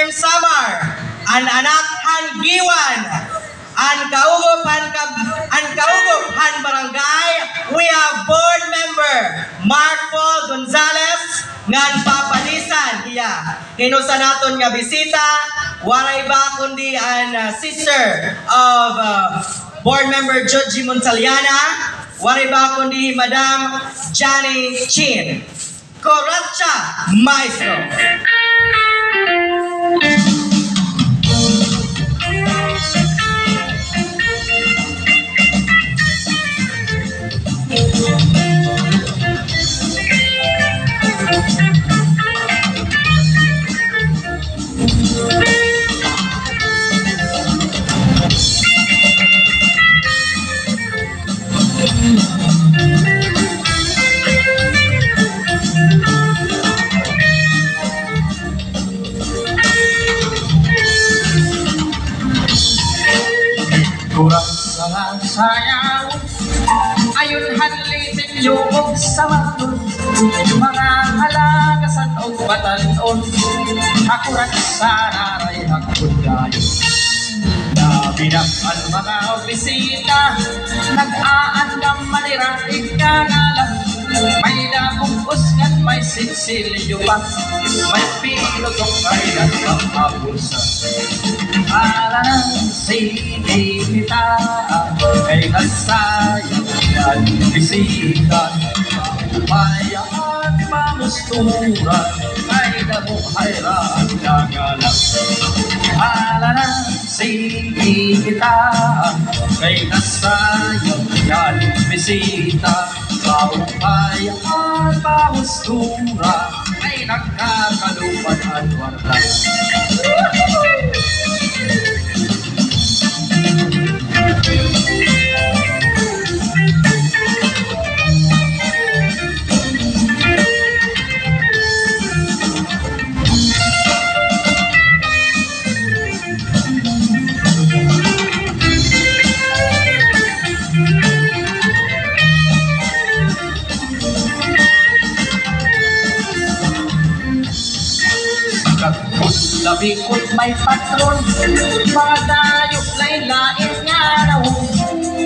Intern Samar, an anak Han Giwan, an kaugop Han Barangay. We have board member Mark Paul Gonzalez ngan papalisan iya. Kinusa naton nga bisita, waray ba kundi an sister of board member Georgie Montaliana, waray ba kundi Madam Johnny Chin. Coracha Maestro. Kurang salah sayang ayun halitin yung sa manon mga halagasan o batanon akurat sa naray hakot kayo nabinak ang mga bisita nag-aandam maniraig ka nga lang may nabungkos ngan may sinsilyo pa may pilotong ay nagpapabulsa ala ng sige kita kay nasayang yan bisita payaman mamusturan ay namuhayran nagalang ala ng sige kita kay nasayang yan bisita payaman mamusturan ay nagkakalupan at warta. Labikot may patron, mga dayo laylain nga raw.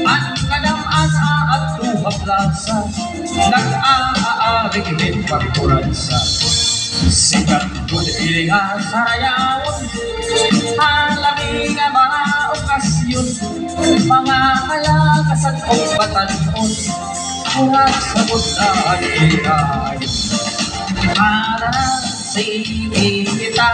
At kadam-an at tuhablasa, nag-aaaring din pagkuransa. Sikat kung ilinga sa rayawon, halami nga mga okasyon, mga kalakasan o batanon, kurat sa butaan ilayon. Para sige kita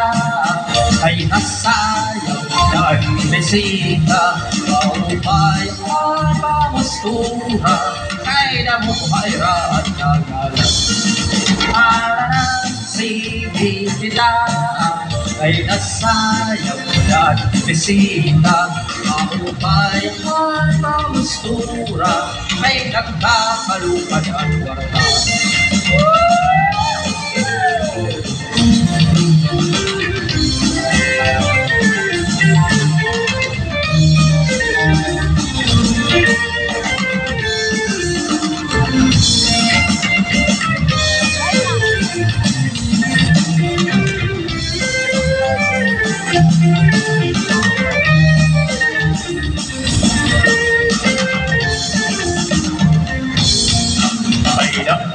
ay nasayaw dahil bisita paupayan pamustura ay namuhayran nagalang para sige kita ay nasayaw dahil bisita paupayan pamustura ay nagkakalupan at warta.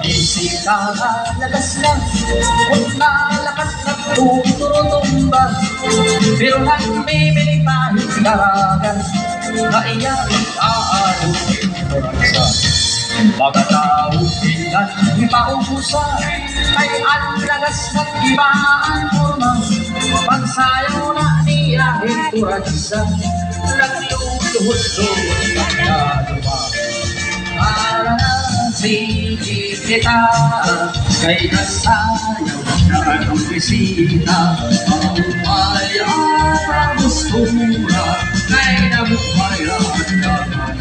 Bisita lagas lang kung nalakas na tuturumba pero nang bibili pahit daragan na iyan aalupin oransa mga tao ilan ipaubusan ay ang lagas ng ibaan forma pagsayaw na niya ituransa nagluluhod-luhod ang naluwa para sige kita kay nasayaw na anong bisita paupayan pamustura kay namuhayran naman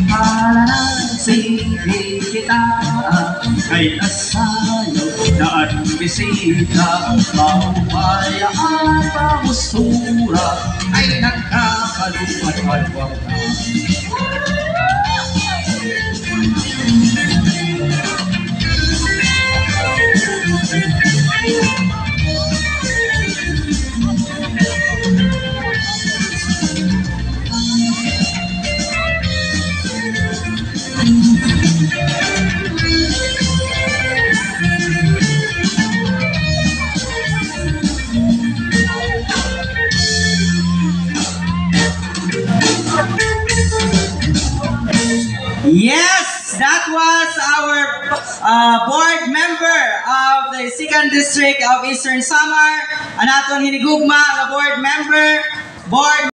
para sige kita kay nasayaw na anong bisita paupayan pamustura ay nagkakalupan at wala. Yes, that was our board member of the 2nd District of Eastern Samar. Anaton hinigugma nga board member, board